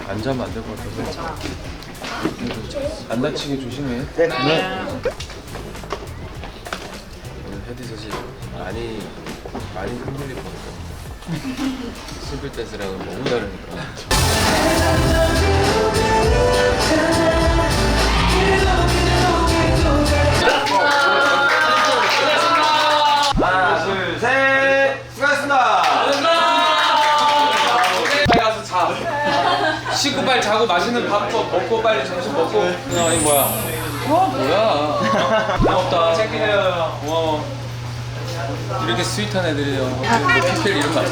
안 자면 안 될 것 같아서. 안 다치게 조심해. 네. 오늘 헤드셋이 많이 흔들릴 뻔했거든요. 심플 댄스랑은 너무 다르니까. 하나, 둘, 셋. 수고하셨습니다. 빨리 가서 자. 씻고 빨리 자고 맛있는 밥 먹고 빨리 점심 먹고. 이 뭐야? 뭐야? 고맙다. 챙기네요. 고마워. 이렇게 스윗한 애들이에요. 피스텔 이름 맞지?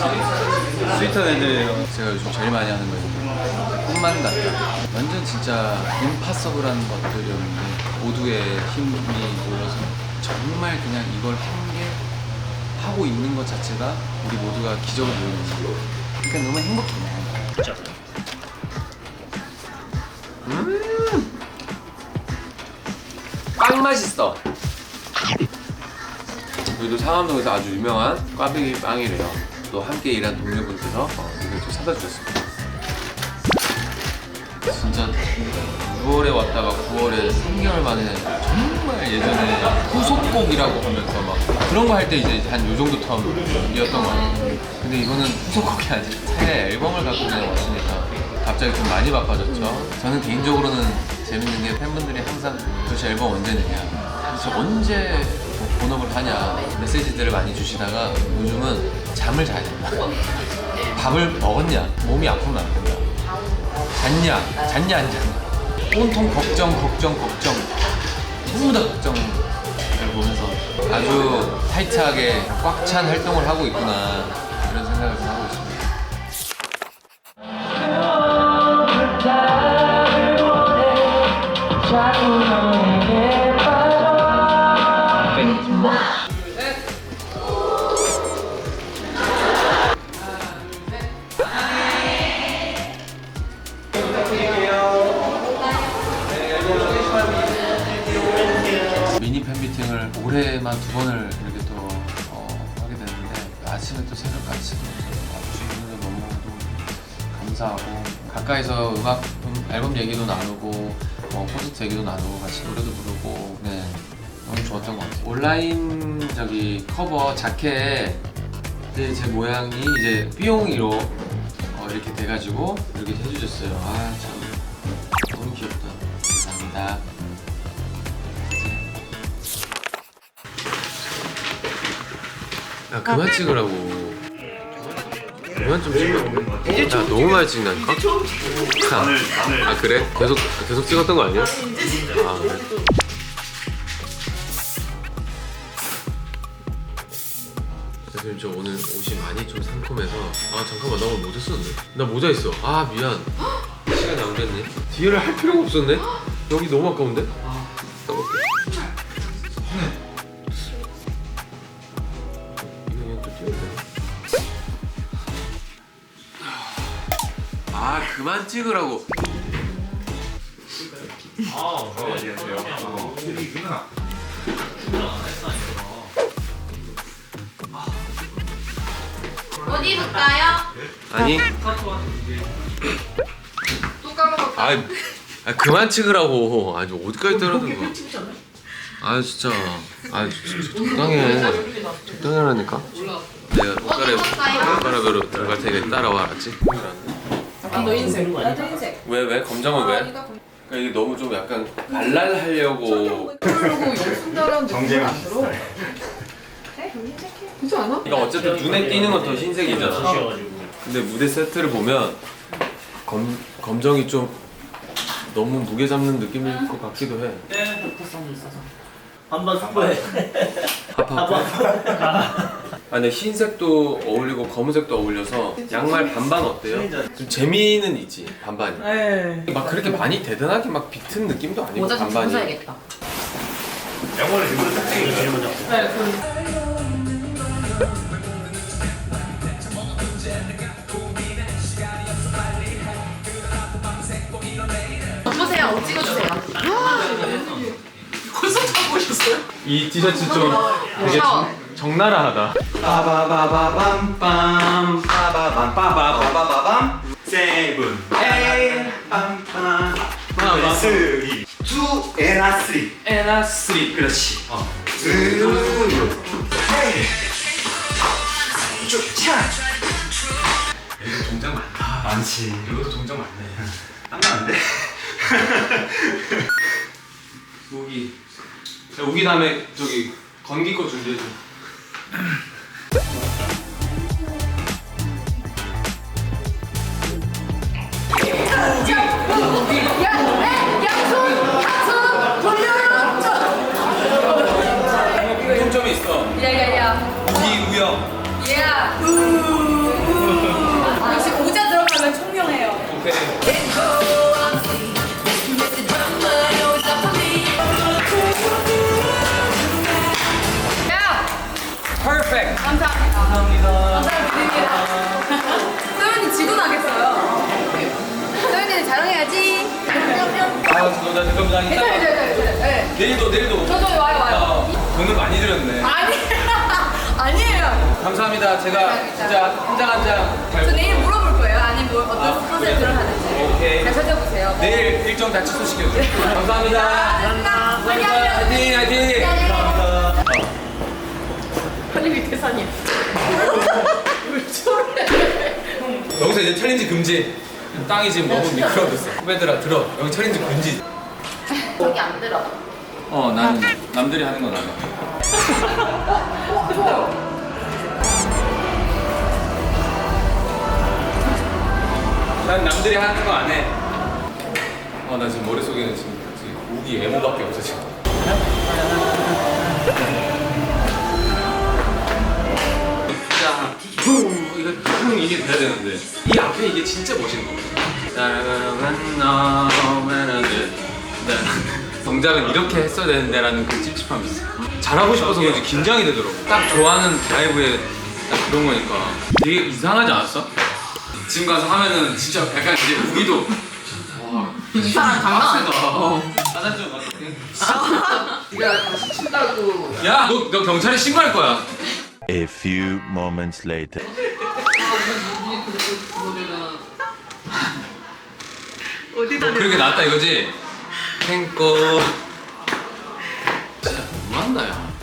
스윗한 애들이에요. 제가 요즘 제일 많이 하는 거예요. 꿈만 같다. 완전 진짜 임파서블한 것들이었는데 모두의 힘이 모여서 정말 그냥 이걸 하고 있는 것 자체가 우리 모두가 기적을 보이는 거예요. 그러니까 너무 행복해. 빵 맛있어. 여기도 상암동에서 아주 유명한 꽈배기 빵이래요. 또 함께 일한 동료분께서 이걸 또 사다 주셨습니다. 진짜 6월에 왔다가 9월에 3개월 만에 정말 예전에 후속곡이라고 하면서 막 그런 거 할 때 이제 한 요 정도 텀이었던 거 같아요. 근데 이거는 후속곡이 아니라 새 앨범을 갖고 그냥 왔으니까 갑자기 좀 많이 바빠졌죠. 저는 개인적으로는 재밌는 게 팬분들이 항상 도대체 앨범 언제 내냐, 도대체 언제 본업을 하냐 메시지들을 많이 주시다가 요즘은 잠을 자야 된다. 밥을 먹었냐, 몸이 아프면 안 된다. 잤냐 안 잤냐. 온통 걱정 전부 다 걱정을 보면서 아주 타이트하게 꽉 찬 활동을 하고 있구나 이런 생각을 좀 하고 있습니다. 미니 팬미팅을 올해만 2번을 이렇게 또 하게 되는데 아침에 또 새벽같이 와주시는 너무도 감사하고 가까이서 앨범 얘기도 나누고 콘서트 얘기도 나누고 같이 노래도 부르고 너무 좋았던 것 같아요. 온라인 커버 자켓에 제 모양이 이제 삐용이로 이렇게 돼가지고 이렇게 해주셨어요. 아 참 너무 귀엽다. 감사합니다. 야 그만 찍으라고. 그만 좀 찍어. 야 너무 많이 찍나니까? 아 그래? 계속 찍었던 거 아니야? 아 그래? 대표님 저 오늘 옷이 많이 좀 상콤해서 잠깐만 나 오늘 모자 썼네. 나 모자 있어. 아 미안. 시간 낭비했네. 뒤를 할 필요가 없었네. 여기 너무 아까운데? 써볼게. 그만 찍으라고. 어디 입을까요? 아니. 또 까먹었다. 그만 찍으라고. 아니 어디까지 떨어든 거야? 진짜. 적당히 하라니까. 내가 옷가락으로 들어갈 테니까 따라와, 알았지? 너 흰색. 나도 흰색. 왜? 검정은 왜? 그러니까 이게 너무 좀 약간 발랄하려고. 그러고 연습자랑 정제가 안 들어. 그렇지 않아? 그러니까 어쨌든 눈에 띄는 건 더 흰색이잖아. 근데 무대 세트를 보면 검정이 좀 너무 무게 잡는 느낌일 것 같기도 해. 독특성이 있어서 한번 승부해. 근데 흰색도 어울리고 검은색도 어울려서 양말 반반 어때요? 좀 재미는 있지 반반이. 막 그렇게 많이 대단하게 막 비튼 느낌도 아니고 모자 좀 반반이. 벗어야겠다. 영어를 일부러 딱 제일 먼저. 보세요. 옷 찍어주세요. 콘서트 하고 오셨어요? 이 티셔츠 좀 되게 적나라하다. 빠바바바밤빰 빠바밤 빠바바바밤 쌤 세븐 에이 빵빵 쓰리 투 에나 쓰리 에나 쓰리. 그렇지 쭉차 이거 동작 많다. 많지 이것도 동작 많네. 안 나는데? 우기. 야, 우기 다음에 저기 건기 거 준비해줘. 공통점이 있어. 야야야. 우기 우영. 야. 역시 모자 들어가면 총명해요. 오케이. 야. 퍼펙트. 감사합니다. 감사드립니다. 소연이 지고 나겠어요. 소연이는 자랑해야지. 아 잠깐만. 괜찮아요. 내일도. 저도 와요. 돈을 많이 들였네. 아니에요. 감사합니다. 제가 진짜 한 장 한 장 저 내일 물어볼 거예요. 아니 뭐 어떤 스포츠에 들어가는지. 오케이. 잘 찾아보세요. 내일 일정 다 취소시켜줘. 감사합니다. 화이팅 화이팅. 한림이 대사님. 왜 저래? 여기서 이제 챌린지 금지. 땅이 지금 너무 미끄러졌어. 후배들아 들어. 여기 챌린지 금지. 저기 안 들어. 나는 남들이 하는 건 안 해. 난 남들이 하는 거 안 해. 나 지금 머릿속에는 지금 우기 애모밖에 없어 지금. 자, 이게 돼야 되는데 이 앞에 이게 진짜 멋있는 거. 동작은 이렇게 했어야 되는데라는 그 찝찝함이 있어. 잘하고 싶어서 그런지 긴장이 되더라고. 딱 좋아하는 드라이브에 딱 그런 거니까 되게 이상하지 않았어? 지금 가서 하면은 진짜 약간 이제 우기도 이 사람 장난 아니야. 짜잔 좀 어떡해? 네가 다시 친다고. 야, 너 경찰에 신고할 거야. A few moments later. 그렇게 나왔다 이거지? 탱커. 진짜 너무한다 야.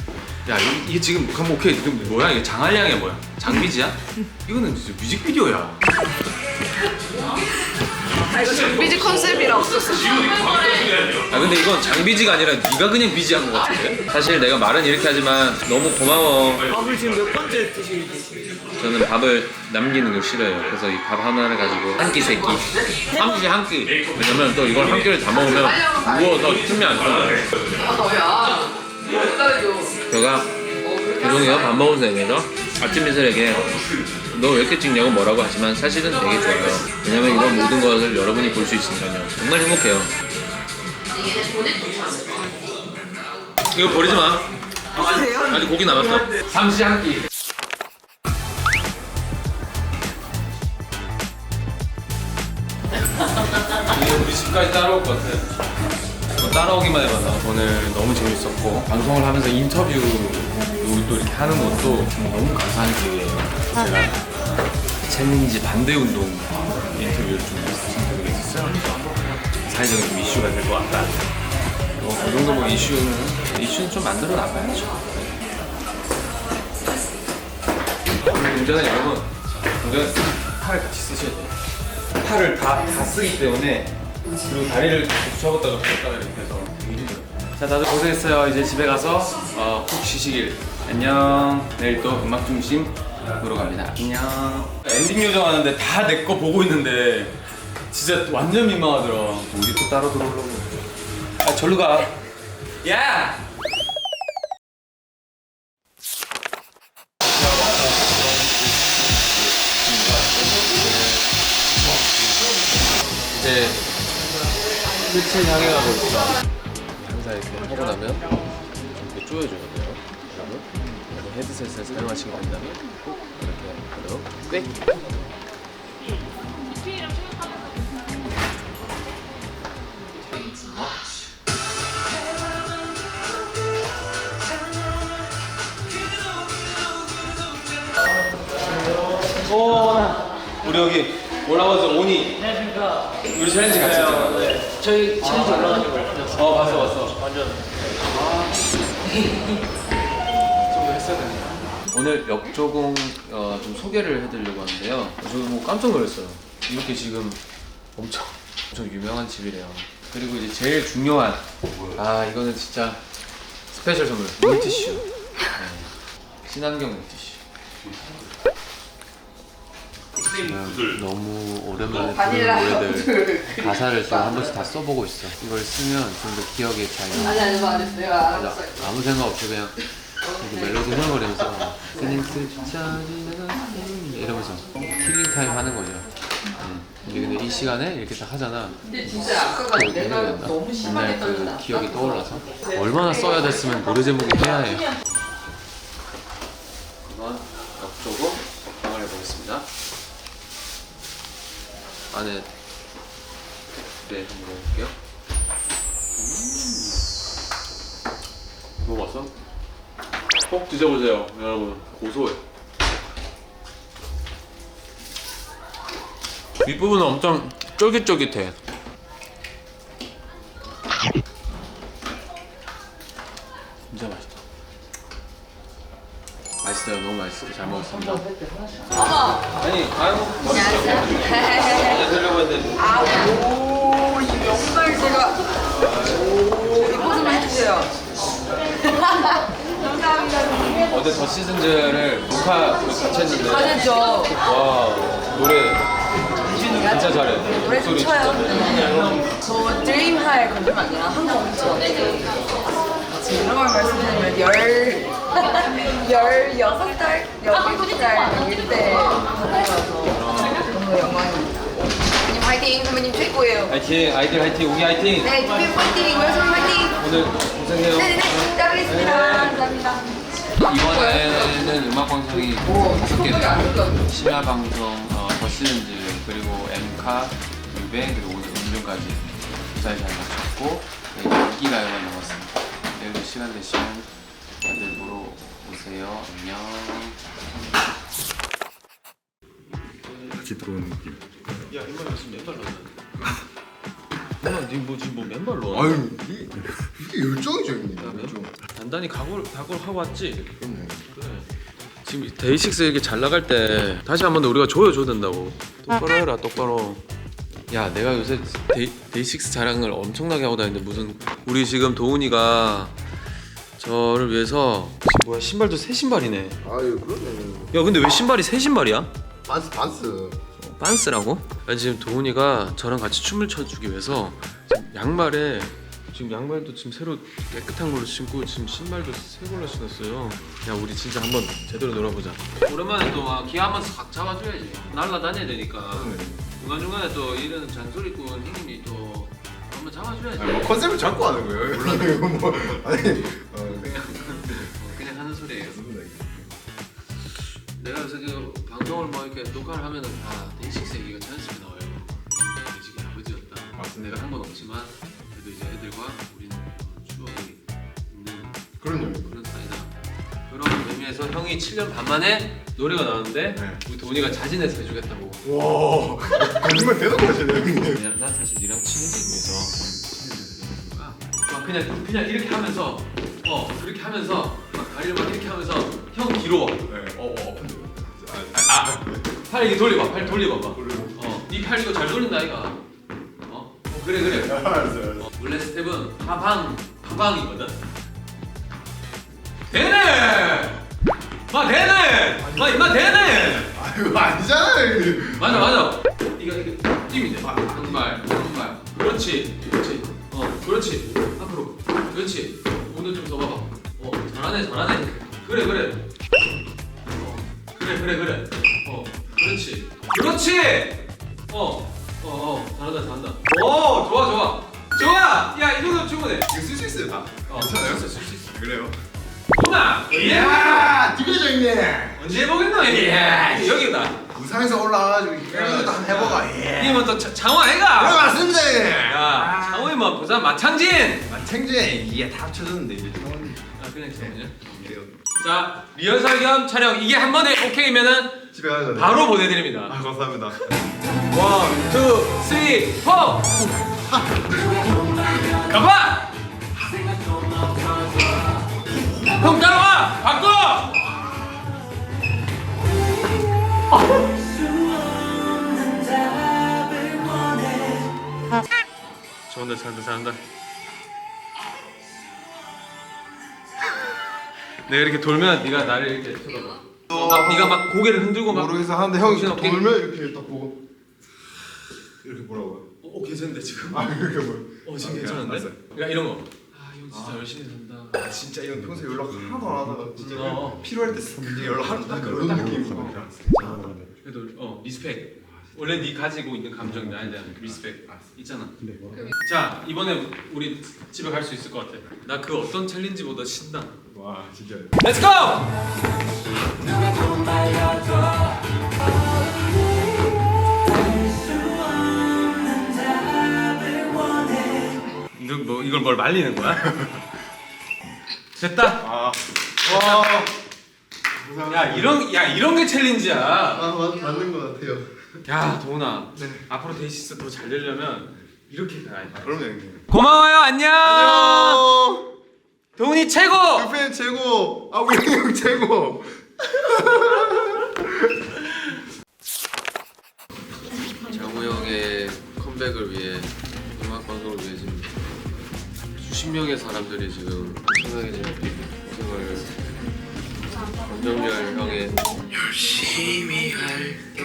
야 이게 지금 그럼 오케이 지금 뭐야 이게 장알량이야 뭐야? 장비지야? 이거는 진짜 뮤직비디오야. 이거 장비지 컨셉이라 없었어. 근데 이건 장비지가 아니라 네가 그냥 비지한 것 같은데? 사실 내가 말은 이렇게 하지만 너무 고마워. 밥을 지금 몇 번째 드시는지. 저는 밥을 남기는 걸 싫어해요. 그래서 이 밥 하나를 가지고 한 끼 세 끼. 한 끼. 왜냐면 또 이걸 한 끼를 다 먹으면 무거워서 틈이 안 차. 너야. 제가 죄송해요 밥 먹은 셈에서 아침 미술에게 너 왜 이렇게 찍냐고 뭐라고 하지만 사실은 되게 좋아요. 왜냐면 이런 모든 것을 여러분이 볼 수 있으니까요. 정말 행복해요. 이거 버리지 마. 아직 고기 남았어. 삼시 한 끼. 이게 우리 집까지 따라올 것 같아. 따라오기만 해봤나. 오늘 너무 재밌었고 방송을 하면서 인터뷰 또 이렇게 하는 것도 너무 감사한 기회예요. 제가 챌린지 반대 운동 인터뷰를 좀 선택을 했었어요. 사회적인 좀 이슈가 될 것 같다. 그 정도 뭐 이슈는 좀 만들어 나가야죠. 운전은 여러분, 운전 팔을 같이 쓰셔야 돼요. 팔을 다 쓰기 때문에 그리고 다리를 접었다가 폈다가 이렇게 해서 되게 힘들어요. 자, 다들 고생했어요. 이제 집에 가서 푹 쉬시길. 안녕. 내일 또 음악 중심 보러 갑니다. 안녕. 엔딩 요정하는데 다 내 거 보고 있는데 진짜 완전 민망하더라. 우리 또 따로 들어오려고. 아, 절로 가. 야! 이제 끝을 향해 가고 있어. 항상 이렇게 하고 나면 이렇게 조여줘야 돼요. 여러분, 헤드셋을 사용하시게 된다면 꼭 이렇게 하도록 꽤. 우리 여기 올라와서 오니. 안녕하십니까. 우리 챌린지 같이 했잖아. 네. 저희 챌린지 올라가는 거 봤어. 완전. 좀 했어야 되니까. 오늘 역조공 좀 소개를 해드리려고 하는데요. 저 뭐 깜짝 놀랐어요. 이렇게 지금 엄청 유명한 집이래요. 그리고 이제 제일 중요한 이거는 진짜 스페셜 선물 물티슈. 친환경 물티슈. 너무 오랜만에 바닐라 부르는 노래들 우드. 가사를 지금 한 번씩 다 써보고 있어. 이걸 쓰면 좀 더 기억에 잘 나. 아니 말했어. 내가 알았어. 아무 생각 없이 그냥 이렇게 멜로디 흥얼거리면서 이러면서 킬링 타임 하는 거죠. 근데 이 시간에 이렇게 딱 하잖아. 근데 진짜 아까가 내가 너무 심하게 옛날 떨린다. 그 기억이 떠올라서 얼마나 써야 됐으면 노래 제목이 해야 해. 이건 역조고 적당을 해보겠습니다. 안에 한번 먹어볼게요. 먹어봤어? 꼭 드셔보세요, 여러분. 고소해. 윗부분은 엄청 쫄깃쫄깃해. 진짜 맛있다. 맛있어요. 너무 맛있어요. 잘 먹었습니다. 아니, 드리려고 했는데. 이 명절 제가 이 포즈만 해주세요. 감사합니다. 어제 더 시즌즈를 녹화 같이 했는데. 잘했죠. 와, 노래 진짜 잘해. 노래 좀 목소리 쳐요. 저 드림하이 건좀 아니라 한국 엄청. 지금 이런 걸 말씀드리면 16살, 17일 때 받아서 너무 영광입니다. 선배님 화이팅! 선배님 최고예요. 화이팅! 아이들 화이팅! 우기 화이팅! 네, TVN 화이팅! 월선 화이팅! 오늘 고생해요. 네네네, 시작하겠습니다. 감사합니다. 이번에는 음악방송이 5개 안 돼요. 돼요. 심야방송, 더 시즌즈, 그리고 엠카, 유뱅, 그리고 오늘 음중까지 무사히 잘 마쳤고 인기가요만 남았습니다. 내일도 시간 되시면 다들 보러 오세요. 안녕. 같이 들어오는 느낌. 야, 임마 무슨 맨발 넣었나? 뭐 지금 뭐 맨발 넣었나? 아유 이게 열정이죠 형님. 열정. 단단히 각오를 하고 왔지? 그럼요. 그래. 지금 데이식스 이렇게 잘 나갈 때 다시 한 번 더 우리가 조여줘야 된다고. 똑바로 해라, 똑바로. 야, 내가 요새 데이식스 자랑을 엄청나게 하고 다니는데 무슨 우리 지금 도훈이가 저를 위해서 지금 뭐야 신발도 새 신발이네. 아유 그러면 야, 근데 왜 신발이 새 신발이야? 반스. 빤스라고? 아니, 지금 도훈이가 저랑 같이 춤을 춰주기 위해서 지금 양말도 지금 새로 깨끗한 걸로 신고 지금 신발도 새 걸로 신었어요. 야, 우리 진짜 한번 제대로 놀아보자. 오랜만에 또 막 기아 한번 싹 잡아줘야지. 날라다녀야 되니까. 중간중간에 또 이런 잔소리꾼 형님이 또 한번 잡아줘야지. 아니, 뭐 컨셉을 잡고 하는 거예요. 이거 뭐 아니 그냥 하는 소리예요. 내가 요새 그 방송을 뭐 이렇게 녹화를 하면은 다 데이식스 얘기가 자연스럽게 나와요. 데이식이 아버지였다. 맞습니다. 내가 한 건 없지만 그래도 이제 애들과 우리는 추억이 있는 그럼요. 그런 사이다. 그런 의미에서 형이 7년 반 만에 노래가 나왔는데 네. 우리 도훈이가 자진해서 해주겠다고. 와 거짓말 대놓고 하시네요 형님. 난 사실 니랑 친해지기 위해서 막 그냥 이렇게 하면서 그렇게 하면서 막 다리를 막 이렇게 하면서 형 뒤로 와. 아픈데. 팔 이렇게 돌려봐. 팔 돌려봐봐. 네 팔 이거 잘 돌린다 아이가. 그래. 알았어요. 원래 스텝은 파방이거든. 되네. 임마 되네. 아유 아니잖아요. 맞아. 이거 힘이네. 한발. 그렇지. 그렇지. 앞으로. 그렇지. 오늘 좀 더 봐봐. 잘하네. 그래. 그래. 그렇지. 잘한다. 오, 좋아. 야, 이 정도면 충분해. 이거 쓸 수 있어요 다. 괜찮아요? 쓸 수 있어. 그래요? 도나. 이야 디그레저 형님. 언제 해보겠노? 예, 여기다. 부산에서 올라와가지고 이거 또 한번 해보가. 예. 이면 또 장호 아이가? 그럼 맞습니다. 야, 장호이면 부산 마창진. 만창제 이게 다 합쳐졌는데 이제 그냥 장호냐? 이래요. 자, 리허설 겸 촬영. 이게 한 번에 오케이면은 집에 가야 돼. 바로 보내드립니다. 아 감사합니다. 1, 2, 3, 4. 가봐! 형 따라와! 바꿔! 잘한다. 내가 이렇게 돌면 네가 나를 이렇게 쳐다봐. 네가 막 고개를 흔들고 막 모르겠어 하는데 형이 정신없게. 돌면 이렇게 딱 보고 이렇게 보라고요. 괜찮은데 지금? 아 이렇게 뭐? 지금 괜찮은데? 그러니까 이런 거. 형 진짜 열심히 산다. 아 진짜 이런 평소에 연락 하나도 안 하다가 진짜 어. 필요할 때 이제 연락한다 그런 느낌이고. 그래도 리스펙. 원래 네 가지고 있는 감정 나에 대한 리스펙 있잖아. 자, 이번에 우리 집에 갈 수 있을 것 같아. 나 그 어떤 챌린지보다 신나. 와 진짜. Let's go! 뭐 이걸 뭘 말리는 거야? 됐다. 아. 와. 야 이런 게 챌린지야. 맞는 것 같아요. 야 도훈아, 네. 앞으로 데이시스 더 잘 되려면 이렇게 가야 돼. 그럼요 형님. 고마워요. 안녕. 안녕. 도훈이 최고. 팬 최고. 아 우리 형 최고. 정우 형의 컴백을 위해 음악 방송을 위해 지금 수십 명의 사람들이 지금 엄청나게 지금 고생을 권정열 형의 열심히 할게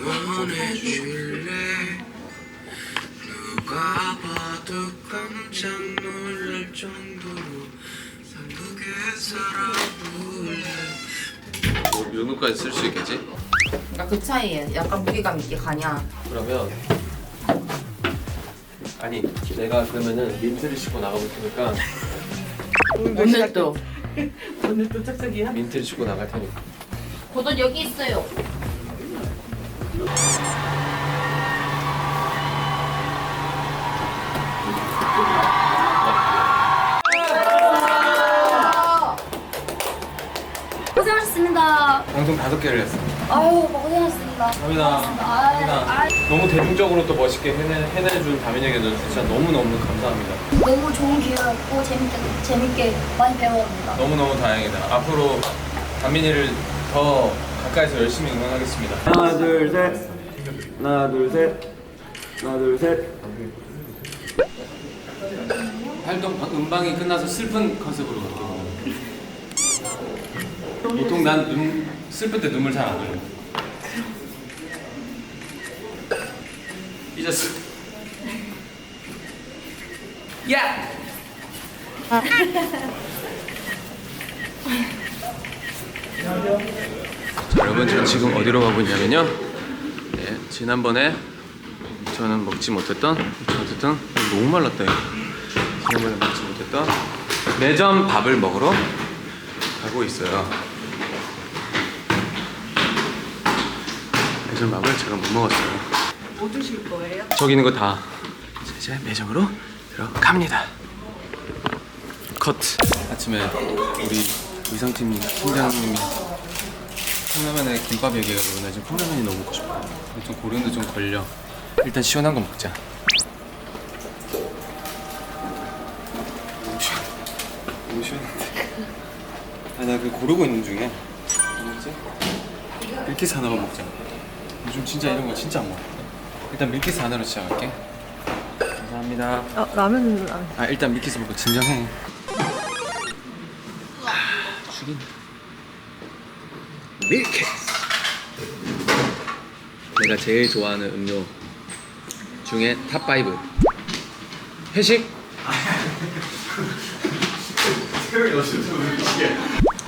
응원해 줄래 누가 봐도 깜짝 놀랄 정도로 상극에 살아볼래 뭐 면허까지 쓸 수 있겠지? 그 차이에 약간 무게감 있게 가냐? 그러면 아니 내가 그러면은 민트를 신고 나가볼 테니까 오늘도 짝짝이야? 민트를 신고 나갈 테니까 고돈 여기 있어요. 고생하셨습니다. 방송 5개를 했어. 아유, 고생하셨습니다. 감사합니다. 너무 대중적으로 또 멋있게 해내준 다민에게도 진짜 너무너무 감사합니다. 너무 좋은 기회였고 재밌게 많이 배웠습니다. 너무너무 다행이다. 앞으로 다민이를 더 가까이서 열심히 응원하겠습니다. 하나 둘 셋. 하나 둘 셋. 하나 둘 셋. 활동 음방이 끝나서 슬픈 컨셉으로 갈게요. 보통 난 슬플 때 눈물 잘 안 흘려. 잊었어. 야! 자, 여러분 저 지금 어디로 가고 있냐면요. 네, 지난번에 저는 먹지 못했던 너무 말랐다 이거. 지난번에 먹지 못했던 매점 밥을 먹으러 가고 있어요. 매점 밥을 제가 못 먹었어요. 뭐 드실 거예요? 저기 있는 거 다 이제 매점으로 들어갑니다. 컷. 아침에 우리 의상팀 팀장님이 컵라면에 김밥 얘기해가지고 나 지금 컵라면이 너무 먹고 싶어. 근데 좀 고른데 좀 걸려. 일단 시원한 거 먹자. 너무 시원한데. 아, 나 그 고르고 있는 중에. 뭐 먹지? 밀키스 하나만 먹자. 요즘 진짜 이런 거 진짜 안 먹어. 일단 밀키스 하나로 시작할게. 감사합니다. 라면은 아, 일단 밀키스 먹고 진정해. 죽인. 밀키스. 내가 제일 좋아하는 음료 중에 탑5. 회식.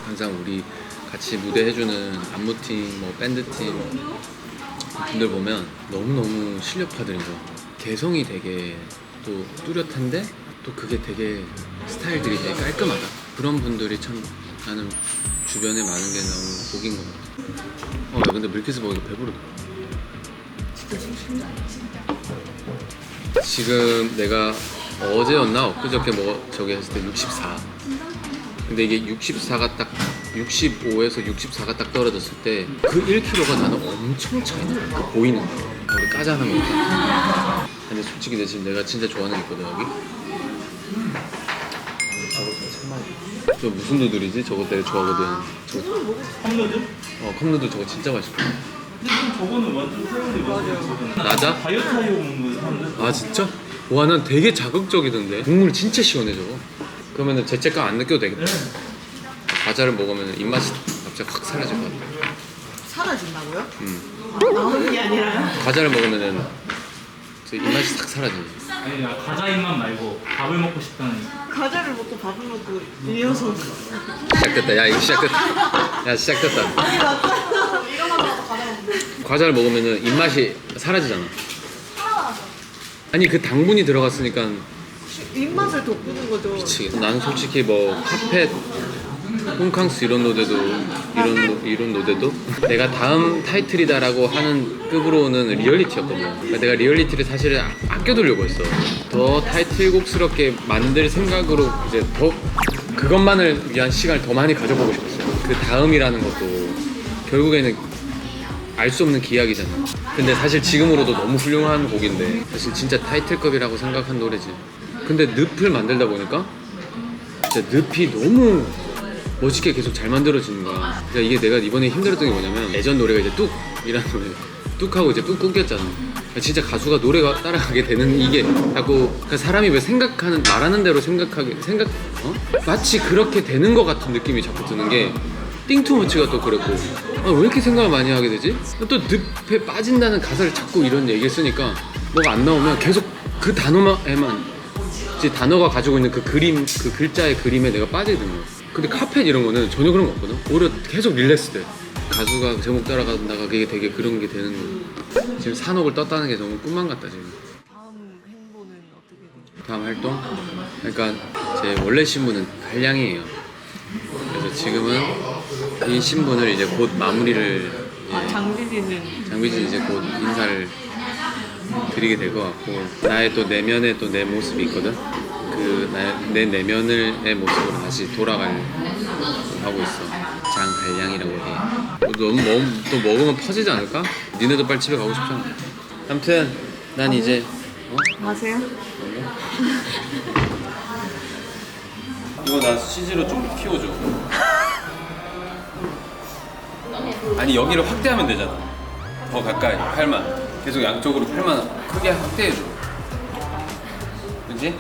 항상 우리 같이 무대 해주는 안무팀, 뭐 밴드팀 분들 보면 너무너무 실력파들이죠. 개성이 되게 또 뚜렷한데 또 그게 되게 스타일들이 되게 깔끔하다. 그런 분들이 참 나는 주변에 많은 게 너무 복인 것 같아. 야 근데 밀키스 먹으니까 배부르다. 지금 내가 어제였나 엊그저께 저기 했을 때 64. 근데 이게 64가 딱 65에서 64가 딱 떨어졌을 때 그 1kg가 나는 엄청 차이 나. 그 보이는 거. 우리 까자 하나 먹자. 근데 솔직히 내가 진짜 좋아하는 게 있거든 여기. 저거 참 맛있어. 저 무슨 누들이지? 저거 내가 좋아하거든. 컵누들? 컵누들 저거 진짜 맛있고. 근데 저거는 완전 새우인데 맞아요. 낮아? 다이어트 하려고 먹는 거 사는데? 아 진짜? 와 난 되게 자극적이던데. 국물 진짜 시원해 저거. 그러면은 죄책감 안 느껴도 되겠다. 과자를 먹으면 입맛이 갑자기 확 사라질 것 같아. 사라진다고요? 나오는 게 아니라요? 과자를 먹으면은 저 입맛이 싹 사라지네. 아니 나 과자 입맛 말고 밥을 먹고 싶다는. 과자를 먹고 밥을 먹고 이어서 시작됐다. 야 이거 시작됐다. 야 시작됐다. 아니 맞잖아. 일어나자마자 과자 먹고 과자를 먹으면은 입맛이 사라지잖아. 아니 그 당분이 들어갔으니까 입맛을 돋구는 거죠. 미치겠어. 나는 솔직히 뭐 카펫, 홈캉스 이런 노래도 이런 노래도 내가 다음 타이틀이다라고 하는 급으로는 리얼리티였거든. 그러니까 내가 리얼리티를 사실 아껴두려고 했어. 더 타이틀곡스럽게 만들 생각으로 이제 더 그것만을 위한 시간을 더 많이 가져보고 싶었어요. 그 다음이라는 것도 결국에는 알 수 없는 기약이잖아. 근데 사실 지금으로도 너무 훌륭한 곡인데 사실 진짜 타이틀급이라고 생각한 노래지. 근데 늪을 만들다 보니까 진짜 늪이 너무 멋있게 계속 잘 만들어지는 거야. 그러니까 이게 내가 이번에 힘들었던 게 뭐냐면 예전 노래가 이제 뚝이라는 노래 뚝하고 이제 뚝 끊겼잖아. 그러니까 진짜 가수가 노래가 따라가게 되는 이게 자꾸 그러니까 사람이 왜 생각하는 말하는 대로 마치 그렇게 되는 것 같은 느낌이 자꾸 드는 게 띵투머치가 또 그랬고 왜 이렇게 생각을 많이 하게 되지? 또 늪에 빠진다는 가사를 자꾸 이런 얘기를 쓰니까 뭐가 안 나오면 계속 그 단어에만 이제 단어가 가지고 있는 그 그림, 그 글자의 그림에 내가 빠지게 되는 거야. 근데 카펫 이런 거는 전혀 그런 거 없거든. 오히려 계속 릴렉스 돼. 가수가 제목 따라간다가 그게 되게 그런 게 되는 거야. 지금 산옥을 떴다는 게 너무 꿈만 같다 지금. 다음 행보는 어떻게 돼요? 다음 활동? 그러니까 제 원래 신분은 한량이에요. 그래서 지금은 이 신분을 이제 곧 마무리를 장비진 이제 곧 인사를 드리게 될 것 같고 나의 또 내면에 또 내 모습이 있거든. 내 내면의 모습으로 다시 돌아가려고 하고 있어. 장한량이라고 해. 너무 또 먹으면 퍼지지 않을까? 니네도 빨리 집에 가고 싶잖아. 아무튼 난 이제 마세요? 이거 나 CG로 좀 키워줘. 아니 여기를 확대하면 되잖아. 더 가까이 팔만 계속 양쪽으로 팔만 크게 확대해줘. 그치?